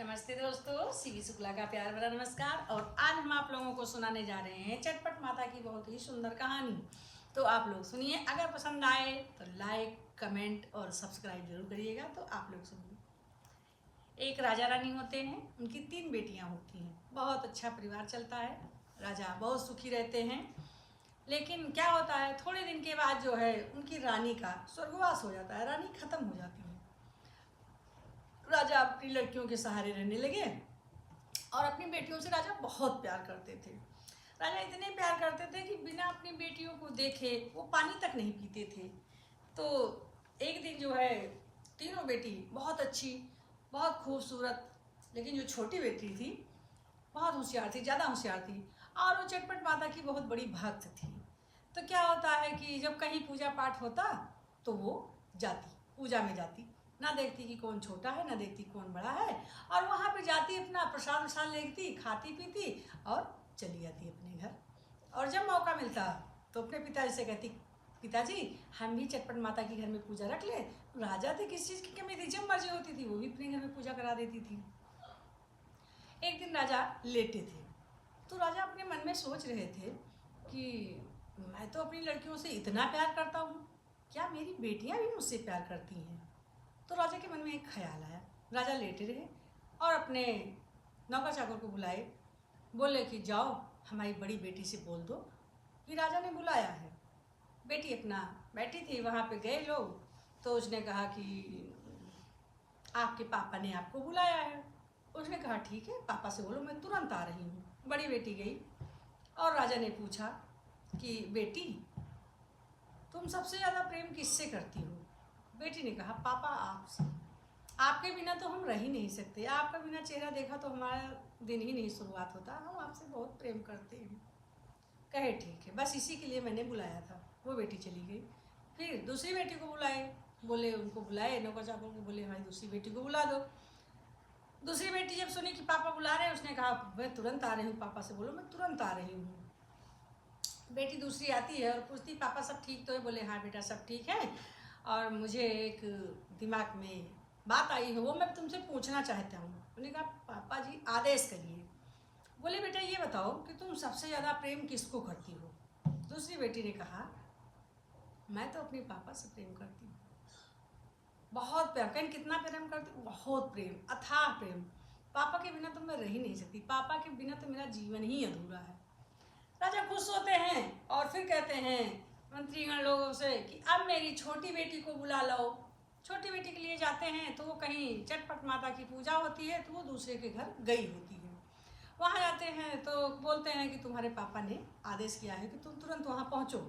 नमस्ते दोस्तों, सीवी शुक्ला का प्यार भरा नमस्कार। और आज हम आप लोगों को सुनाने जा रहे हैं चटपट माता की बहुत ही सुंदर कहानी। तो आप लोग सुनिए। अगर पसंद आए तो लाइक, कमेंट और सब्सक्राइब जरूर करिएगा। तो आप लोग सुनिए। एक राजा रानी होते हैं, उनकी 3 बेटियां होती हैं। बहुत अच्छा परिवार चलता है, राजा बहुत सुखी रहते हैं। लेकिन क्या होता है, थोड़े दिन के बाद जो है उनकी रानी का स्वर्गवास हो जाता है, रानी खत्म हो जाती है। राजा अपनी लड़कियों के सहारे रहने लगे और अपनी बेटियों से राजा बहुत प्यार करते थे। राजा इतने प्यार करते थे कि बिना अपनी बेटियों को देखे वो पानी तक नहीं पीते थे। तो एक दिन जो है तीनों बेटी बहुत अच्छी, बहुत खूबसूरत, लेकिन जो छोटी बेटी थी बहुत होशियार थी, ज़्यादा होशियार थी और वो चटपट माता की बहुत बड़ी भक्त थी। तो क्या होता है कि जब कहीं पूजा पाठ होता तो वो जाती, पूजा में जाती, ना देखती कि कौन छोटा है, ना देखती कौन बड़ा है, और वहाँ पे जाती, अपना प्रसाद वसाद लेती, खाती पीती और चली जाती अपने घर। और जब मौका मिलता तो अपने पिताजी से कहती, पिताजी हम भी चटपट माता के घर में पूजा रख ले। राजा थे, किस चीज़ की कमी थी, जब मर्जी होती थी वो भी अपने घर में पूजा करा देती थी। एक दिन राजा लेटे थे तो राजा अपने मन में सोच रहे थे कि मैं तो अपनी लड़कियों से इतना प्यार करता हूँ, क्या मेरी बेटियाँ भी मुझसे प्यार करती हैं। तो राजा के मन में एक ख्याल आया। राजा लेटे रहे और अपने नौकर चाकर को बुलाए, बोले कि जाओ हमारी बड़ी बेटी से बोल दो कि राजा ने बुलाया है। बेटी अपना बैठी थी, वहाँ पे गए लोग तो उसने कहा कि आपके पापा ने आपको बुलाया है। उसने कहा ठीक है, पापा से बोलो मैं तुरंत आ रही हूँ। बड़ी बेटी गई और राजा ने पूछा कि बेटी तुम सबसे ज़्यादा प्रेम किससे करती हो। बेटी ने कहा पापा आपसे, आपके बिना तो हम रह ही नहीं सकते, आपका बिना चेहरा देखा तो हमारा दिन ही नहीं शुरुआत होता, हम आपसे बहुत प्रेम करते हैं। कहे ठीक है, बस इसी के लिए मैंने बुलाया था। वो बेटी चली गई। फिर दूसरी बेटी को बुलाए, बोले उनको बुलाए, नौकर चाकर को बोले हमारी दूसरी बेटी को बुला दो। दूसरी बेटी जब सुनी कि पापा बुला रहे हैं, उसने कहा मैं तुरंत आ रही हूँ, पापा से बोलो मैं तुरंत आ रही हूँ। बेटी दूसरी आती है और पूछती पापा सब ठीक तो है। बोले हाँ बेटा सब ठीक है, और मुझे एक दिमाग में बात आई है, वो मैं तुमसे पूछना चाहता हूँ। उन्होंने कहा पापा जी आदेश करिए। बोले बेटा ये बताओ कि तुम सबसे ज़्यादा प्रेम किसको करती हो। दूसरी बेटी ने कहा मैं तो अपने पापा से प्रेम करती हूँ, बहुत प्रेम। कहीं कितना प्रेम करती हूँ, बहुत प्रेम, अथाह प्रेम। पापा के बिना तो मैं रह ही नहीं सकती, पापा के बिना तो मेरा जीवन ही अधूरा है। राजा खुश होते हैं और फिर कहते हैं मंत्रीगण लोगों से कि अब मेरी छोटी बेटी को बुला लो। छोटी बेटी के लिए जाते हैं तो वो कहीं चटपट माता की पूजा होती है तो वो दूसरे के घर गई होती है। वहाँ जाते हैं तो बोलते हैं कि तुम्हारे पापा ने आदेश किया है कि तुम तुरंत वहाँ पहुँचो।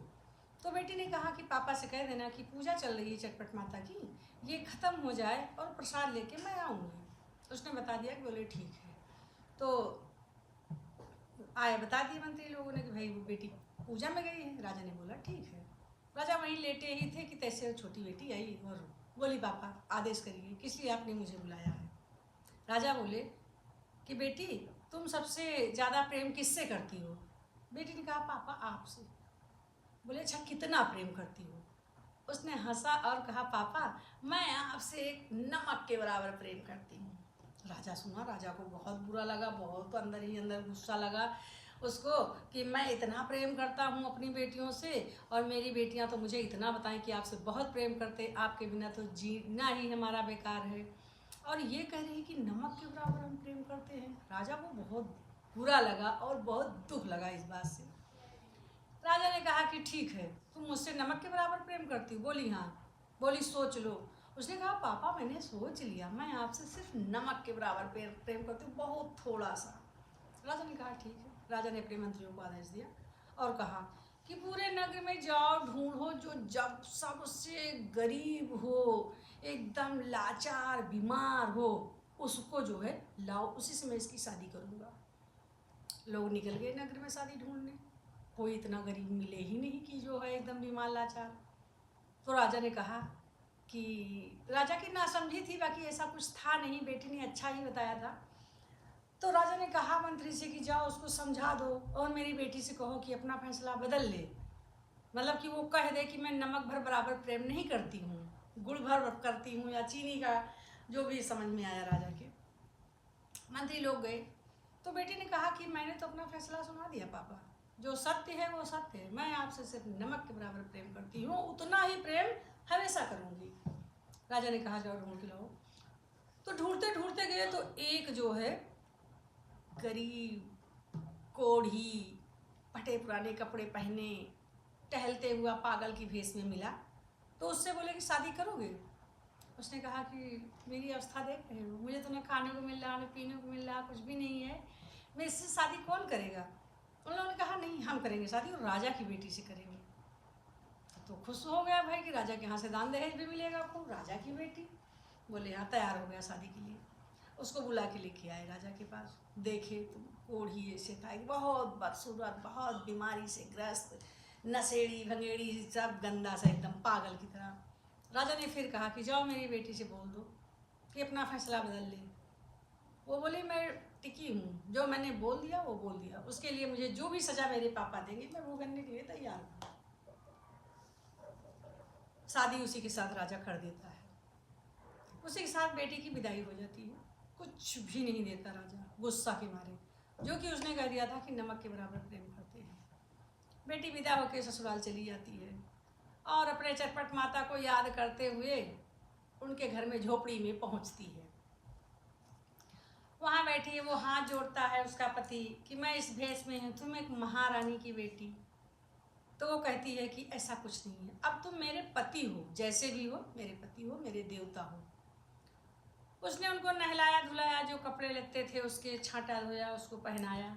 तो बेटी ने कहा कि पापा से कह देना कि पूजा चल रही है चटपट माता की, ये ख़त्म हो जाए और प्रसाद लेके मैं आऊँगी। उसने बता दिया कि बोले ठीक है। तो आए बता दिए मंत्री लोगों ने कि भाई वो बेटी पूजा में गई है। राजा ने बोला ठीक है। राजा वहीं लेटे ही थे कि तैसे छोटी बेटी आई और बोली पापा आदेश करिए, किस लिए आपने मुझे बुलाया है। राजा बोले कि बेटी तुम सबसे ज़्यादा प्रेम किससे करती हो। बेटी ने कहा पापा आपसे। बोले अच्छा कितना प्रेम करती हो। उसने हंसा और कहा पापा मैं आपसे एक नमक के बराबर प्रेम करती हूँ। राजा सुना, राजा को बहुत बुरा लगा, बहुत अंदर ही अंदर गुस्सा लगा उसको कि मैं इतना प्रेम करता हूँ अपनी बेटियों से और मेरी बेटियाँ तो मुझे इतना बताएं कि आपसे बहुत प्रेम करते, आपके बिना तो जीना ही हमारा बेकार है, और ये कह रही है कि नमक के बराबर हम प्रेम करते हैं। राजा को बहुत बुरा लगा और बहुत दुख लगा इस बात से। राजा ने कहा कि ठीक है, तुम मुझसे नमक के बराबर प्रेम करती हो। बोली हाँ। बोली सोच लो। उसने कहा पापा मैंने सोच लिया, मैं आपसे सिर्फ नमक के बराबर प्रेम करती हूँ, बहुत थोड़ा सा। राजा ने कहा ठीक है। राजा ने अपने मंत्रियों को आदेश दिया और कहा कि पूरे नगर में जाओ, ढूंढो जो जब सबसे गरीब हो, एकदम लाचार बीमार हो, उसको जो है लाओ, उसी से मैं इसकी शादी करूँगा। लोग निकल गए नगर में शादी ढूंढने। कोई इतना गरीब मिले ही नहीं कि जो है एकदम बीमार लाचार। तो राजा ने कहा कि राजा की नासमझी थी, बाकी ऐसा कुछ था नहीं, बेटी ने अच्छा ही बताया था। तो राजा ने कहा मंत्री से कि जाओ उसको समझा दो और मेरी बेटी से कहो कि अपना फैसला बदल ले, मतलब कि वो कह दे कि मैं नमक भर बराबर प्रेम नहीं करती हूँ, गुड़ भर करती हूँ, या चीनी का, जो भी समझ में आया राजा के। मंत्री लोग गए तो बेटी ने कहा कि मैंने तो अपना फैसला सुना दिया पापा, जो सत्य है वो सत्य है, मैं आपसे सिर्फ नमक के बराबर प्रेम करती हूँ, उतना ही प्रेम हमेशा करूँगी। राजा ने कहा जाओ ढूंढ के लाओ। तो ढूंढते ढूंढते गए तो एक जो है गरीब कोढ़ी फटे पुराने कपड़े पहने टहलते हुआ पागल की भेष में मिला। तो उससे बोले कि शादी करोगे? उसने कहा कि मेरी अवस्था देख रहे हो, मुझे तो न खाने को मिल रहा न पीने को मिल रहा, कुछ भी नहीं है, मैं इससे शादी कौन करेगा? उन लोगों ने कहा नहीं हम करेंगे शादी, और राजा की बेटी से करेंगे। तो खुश हो गया भाई कि राजा के यहाँ से दान दहेज भी मिलेगा आपको, राजा की बेटी। बोले हाँ, तैयार हो गया शादी के लिए। उसको बुला के लेके आए राजा के पास। देखे तो कोढ़ी ऐसे था, बहुत बदसूरत, बहुत बीमारी से ग्रस्त, नशेड़ी भंगेड़ी, सब गंदा सा एकदम पागल की तरह। राजा ने फिर कहा कि जाओ मेरी बेटी से बोल दो कि अपना फैसला बदल ले। वो बोली मैं टिकी हूँ, जो मैंने बोल दिया वो बोल दिया, उसके लिए मुझे जो भी सज़ा मेरे पापा देंगे मैं वो करने के लिए तैयार हूँ। शादी उसी के साथ राजा कर देता है। उसी के साथ बेटी की विदाई हो जाती है। कुछ भी नहीं देता राजा गुस्सा के मारे, जो कि उसने कह दिया था कि नमक के बराबर प्रेम करते हैं। बेटी विदा होकर ससुराल चली जाती है और अपने चटपट माता को याद करते हुए उनके घर में झोपड़ी में पहुंचती है। वहाँ बैठी है, वो हाथ जोड़ता है उसका पति कि मैं इस भेष में हूँ, तुम एक महारानी की बेटी। तो वो कहती है कि ऐसा कुछ नहीं है, अब तुम मेरे पति हो, जैसे भी हो मेरे पति हो, मेरे देवता हो। उसने उनको नहलाया धुलाया, जो कपड़े लगते थे उसके छांटा धोया, उसको पहनाया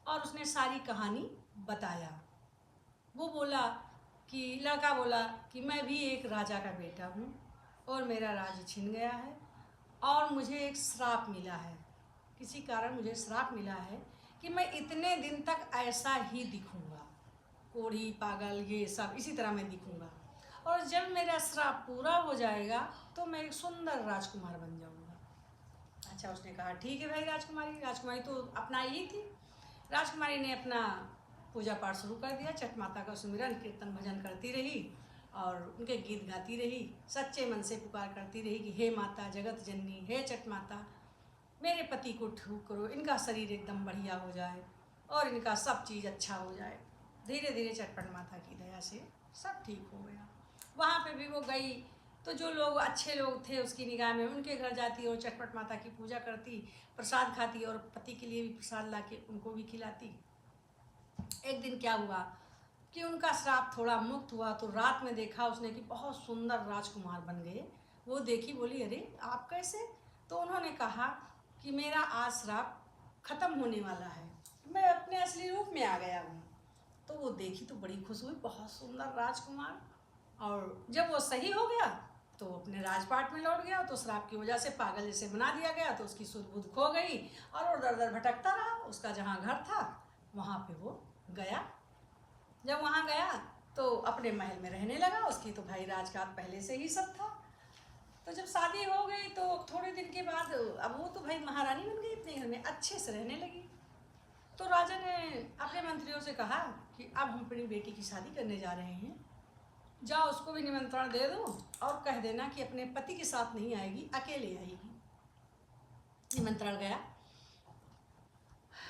और उसने सारी कहानी बताया। वो बोला कि लड़का बोला कि मैं भी एक राजा का बेटा हूँ और मेरा राज्य छिन गया है और मुझे एक श्राप मिला है, किसी कारण मुझे श्राप मिला है कि मैं इतने दिन तक ऐसा ही दिखूँगा, कोढ़ी पागल ये सब इसी तरह मैं दिखूँगा, और जब मेरा श्राप पूरा हो जाएगा तो मैं एक सुंदर राजकुमार बन जाऊँगा। अच्छा, उसने कहा ठीक है भाई। राजकुमारी तो अपना ही थी। राजकुमारी ने अपना पूजा पाठ शुरू कर दिया, छठ माता का सुमिरन कीर्तन भजन करती रही और उनके गीत गाती रही, सच्चे मन से पुकार करती रही कि हे माता जगत जननी, हे छठ माता, मेरे पति को ठीक करो, इनका शरीर एकदम बढ़िया हो जाए और इनका सब चीज़ अच्छा हो जाए। धीरे धीरे चटपट माता की दया से सब ठीक हो गया। वहाँ पे भी वो गई तो जो लोग अच्छे लोग थे उसकी निगाह में उनके घर जाती और चटपट माता की पूजा करती, प्रसाद खाती और पति के लिए भी प्रसाद ला के उनको भी खिलाती। एक दिन क्या हुआ कि उनका श्राप थोड़ा मुक्त हुआ तो रात में देखा उसने कि बहुत सुंदर राजकुमार बन गए। वो देखी, बोली अरे आप कैसे? तो उन्होंने कहा कि मेरा आज श्राप खत्म होने वाला है, मैं अपने असली रूप में आ गया हूँ। तो वो देखी तो बड़ी खुश हुई, बहुत सुंदर राजकुमार। और जब वो सही हो गया तो अपने राजपाट में लौट गया, तो श्राप की वजह से पागल जैसे बना दिया गया, तो उसकी सुध बुध खो गई और उधर उधर भटकता रहा। उसका जहाँ घर था वहाँ पे वो गया। जब वहाँ गया तो अपने महल में रहने लगा, उसकी तो भाई राजकाज पहले से ही सब था। तो जब शादी हो गई तो थोड़े दिन के बाद अब वो तो भाई महारानी बन गई, अपने घर में अच्छे से रहने लगी। तो राजा ने अपने मंत्रियों से कहा कि अब हम अपनी बेटी की शादी करने जा रहे हैं, जाओ उसको भी निमंत्रण दे दो और कह देना कि अपने पति के साथ नहीं आएगी, अकेले आएगी। निमंत्रण गया।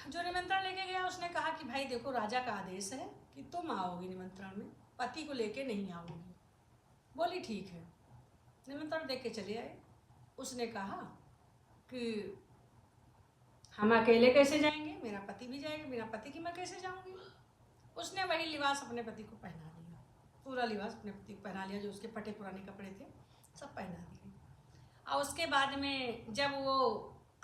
जो निमंत्रण लेके गया उसने कहा कि भाई देखो राजा का आदेश है कि तुम आओगी निमंत्रण में, पति को लेके नहीं आओगी। बोली ठीक है। निमंत्रण दे के चले आए। उसने कहा कि हम अकेले कैसे जाएंगे, मेरा पति भी जाएगा, बिना पति की मैं कैसे जाऊंगी। उसने वही लिबास अपने पति को पहना दिया, पूरा लिबास अपने पति को पहना लिया, जो उसके फटे पुराने कपड़े थे सब पहना दिए। और उसके बाद में जब वो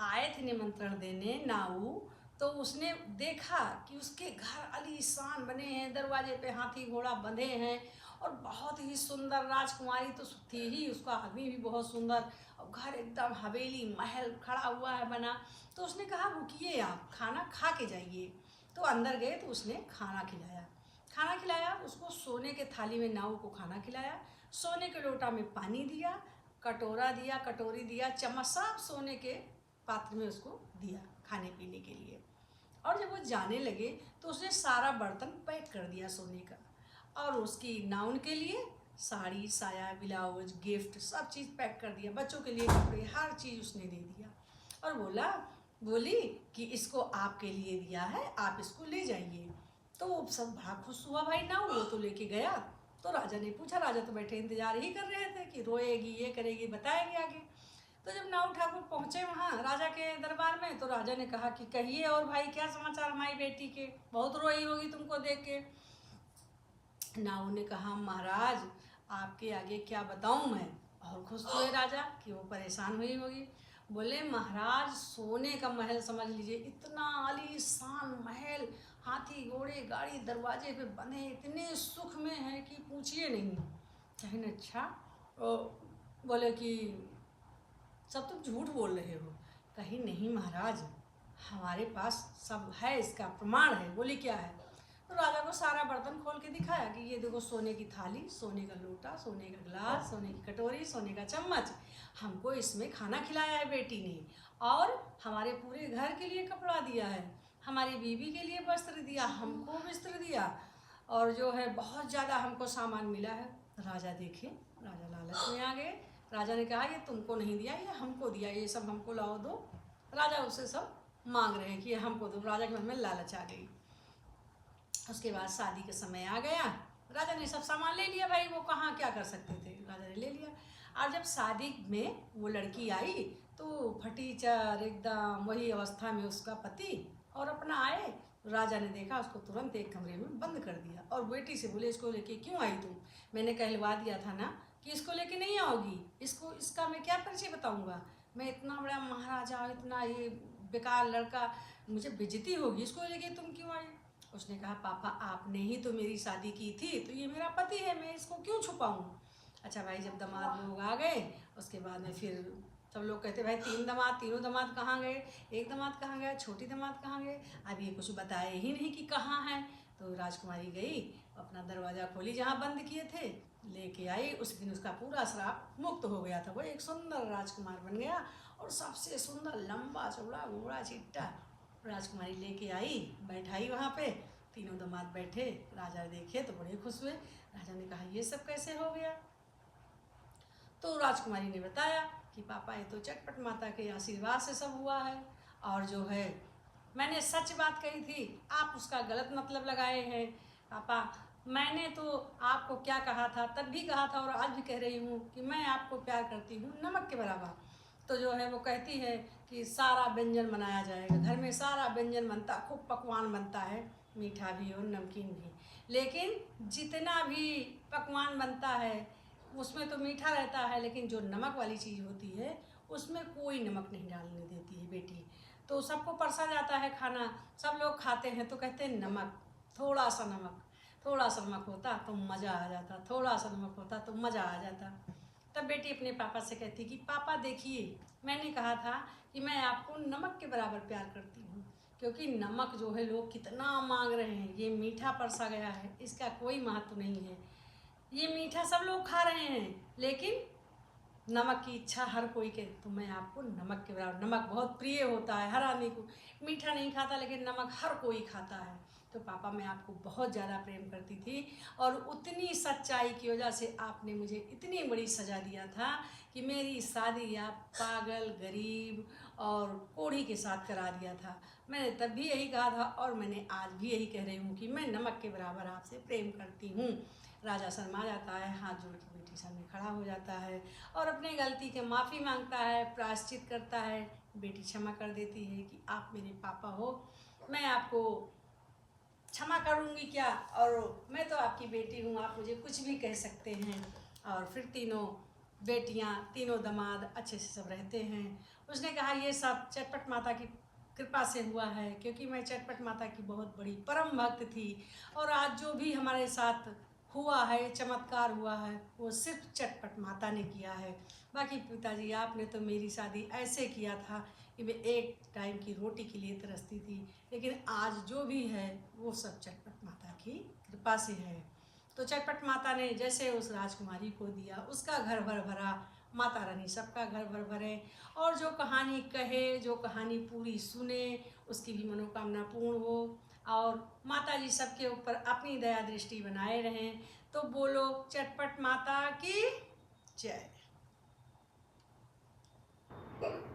आए थे निमंत्रण देने नाऊ, तो उसने देखा कि उसके घर आलीशान बने हैं, दरवाजे पे हाथी घोड़ा बंधे हैं और बहुत ही सुंदर राजकुमारी तो थी ही, उसका आदमी भी बहुत सुंदर, और घर एकदम हवेली महल खड़ा हुआ है बना। तो उसने कहा रुकिए आप खाना खा के जाइए। तो अंदर गए तो उसने खाना खिलाया उसको, सोने के थाली में नाऊ को खाना खिलाया, सोने के लोटा में पानी दिया, कटोरा दिया, कटोरी दिया, चम्मच सब सोने के पात्र में उसको दिया खाने पीने के लिए। और जब वो जाने लगे तो उसने सारा बर्तन पैक कर दिया सोने का, और उसकी नाउन के लिए साड़ी साया ब्लाउज गिफ्ट सब चीज़ पैक कर दिया, बच्चों के लिए कपड़े हर चीज़ उसने दे दिया। और बोला बोली कि इसको आपके लिए दिया है, आप इसको ले जाइए। तो वो सब बड़ा खुश हुआ भाई नाव, वो तो लेके गया। तो राजा ने पूछा, राजा तो बैठे इंतजार ही कर रहे थे कि रोएगी, ये करेगी, बताएगी आगे। तो जब नाव ठाकुर पहुँचे वहाँ राजा के दरबार में, तो राजा ने कहा कि कहिए और भाई क्या समाचार हमारी बेटी के, बहुत रोई होगी तुमको देख के। नाव ने कहा, महाराज आपके आगे क्या बताऊं मैं। और खुश हुए राजा कि वो परेशान हुई होगी। बोले, महाराज सोने का महल समझ लीजिए, इतना आलीशान महल, हाथी घोड़े गाड़ी दरवाजे पे बंधे, इतने सुख में है कि पूछिए नहीं। कहीं अच्छा। बोले कि सब तुम झूठ बोल रहे हो। कहीं नहीं महाराज, हमारे पास सब है, इसका प्रमाण है। बोली क्या है। तो राजा को सारा बर्तन खोल के दिखाया कि ये देखो, सोने की थाली, सोने का लोटा, सोने का गिलास, सोने की कटोरी, सोने का चम्मच, हमको इसमें खाना खिलाया है बेटी ने, और हमारे पूरे घर के लिए कपड़ा दिया है, हमारी बीवी के लिए वस्त्र दिया, हमको वस्त्र दिया, और जो है बहुत ज़्यादा हमको सामान मिला है। राजा देखे, राजा लालच में आ गए। राजा ने कहा, ये तुमको नहीं दिया, ये हमको दिया, ये सब हमको लाओ दो। राजा उससे सब मांग रहे हैं कि ये हमको दो। राजा के मन में लालच आ गई। उसके बाद शादी का समय आ गया, राजा ने सब सामान ले लिया। भाई वो कहाँ क्या कर सकते थे, राजा ने ले लिया। और जब शादी में वो लड़की आई तो फटीचर एकदम वही अवस्था में उसका पति और अपना आए। राजा ने देखा, उसको तुरंत एक कमरे में बंद कर दिया और बेटी से बोले, इसको लेके क्यों आई तुम, मैंने कहलवा दिया था ना कि इसको लेके नहीं आओगी, इसको इसका मैं क्या परिचय बताऊंगा, मैं इतना बड़ा महाराजा, इतना ये बेकार लड़का, मुझे बेइज्जती होगी, इसको लेके तुम क्यों आई। उसने कहा, पापा आपने ही तो मेरी शादी की थी, तो ये मेरा पति है, मैं इसको क्यों छुपाऊं। अच्छा भाई, जब दामाद लोग आ गए उसके बाद में फिर सब लोग कहते, भाई तीन दामाद, तीनों दामाद कहाँ गए, एक दामाद कहाँ गया, छोटी दामाद कहाँ गए। अब ये कुछ बताए ही नहीं कि कहाँ है। तो राजकुमारी गई, अपना दरवाज़ा खोली जहाँ बंद किए थे, लेके आई। उस दिन उसका पूरा श्राप मुक्त हो गया था, वो एक सुंदर राजकुमार बन गया, और सबसे सुंदर लंबा चौड़ा घोड़ा चिट्टा राजकुमारी लेके आई, बैठाई वहाँ पे। तीनों दामाद बैठे, राजा देखे तो बड़े खुश हुए। राजा ने कहा, ये सब कैसे हो गया। तो राजकुमारी ने बताया कि पापा ये तो चटपट माता के आशीर्वाद से सब हुआ है, और जो है मैंने सच बात कही थी, आप उसका गलत मतलब लगाए हैं। पापा मैंने तो आपको क्या कहा था, तब भी कहा था और आज भी कह रही हूँ कि मैं आपको प्यार करती हूँ नमक के बराबर। तो जो है वो कहती है कि सारा व्यंजन बनाया जाएगा, घर में सारा व्यंजन बनता, खूब पकवान बनता है, मीठा भी और नमकीन भी, लेकिन जितना भी पकवान बनता है उसमें तो मीठा रहता है, लेकिन जो नमक वाली चीज़ होती है उसमें कोई नमक नहीं डालने देती है बेटी। तो सबको परसा जाता है खाना, सब लोग खाते हैं तो कहते हैं नमक, थोड़ा सा नमक, थोड़ा सा नमक होता तो मज़ा आ जाता, थोड़ा सा नमक होता तो मज़ा आ जाता। तब बेटी अपने पापा से कहती कि पापा देखिए, मैंने कहा था कि मैं आपको नमक के बराबर प्यार करती हूँ, क्योंकि नमक जो है लोग कितना मांग रहे हैं, ये मीठा परसा गया है, इसका कोई महत्व नहीं है, ये मीठा सब लोग खा रहे हैं, लेकिन नमक की इच्छा हर कोई के, तो मैं आपको नमक के बराबर, नमक बहुत प्रिय होता है हर आदमी को, मीठा नहीं खाता लेकिन नमक हर कोई खाता है। तो पापा मैं आपको बहुत ज़्यादा प्रेम करती थी, और उतनी सच्चाई की वजह से आपने मुझे इतनी बड़ी सज़ा दिया था कि मेरी शादी आप पागल, गरीब और कोढ़ी के साथ करा दिया था। मैंने तब भी यही कहा था और मैंने आज भी यही कह रही हूँ कि मैं नमक के बराबर आपसे प्रेम करती हूँ। राजा शर्मा जाता है, हाथ जोड़ के बेटी सामने खड़ा हो जाता है और अपनी गलती के माफ़ी मांगता है, प्रायश्चित करता है। बेटी क्षमा कर देती है कि आप मेरे पापा हो, मैं आपको क्षमा करूँगी क्या, और मैं तो आपकी बेटी हूँ, आप मुझे कुछ भी कह सकते हैं। और फिर तीनों बेटियाँ, तीनों दामाद अच्छे से सब रहते हैं। उसने कहा, ये सब चटपट माता की कृपा से हुआ है, क्योंकि मैं चटपट माता की बहुत बड़ी परम भक्त थी, और आज जो भी हमारे साथ हुआ है, चमत्कार हुआ है, वो सिर्फ चटपट माता ने किया है। बाकी पिताजी आपने तो मेरी शादी ऐसे किया था कि मैं एक टाइम की रोटी के लिए तरसती थी, लेकिन आज जो भी है वो सब चटपट माता की कृपा से है। तो चटपट माता ने जैसे उस राजकुमारी को दिया, उसका घर भर भरा, माता रानी सबका घर भर भरे, और जो कहानी कहे, जो कहानी पूरी सुने, उसकी भी मनोकामना पूर्ण हो, और माता जी सबके ऊपर अपनी दया दृष्टि बनाए रहें। तो बोलो चटपट माता की जय।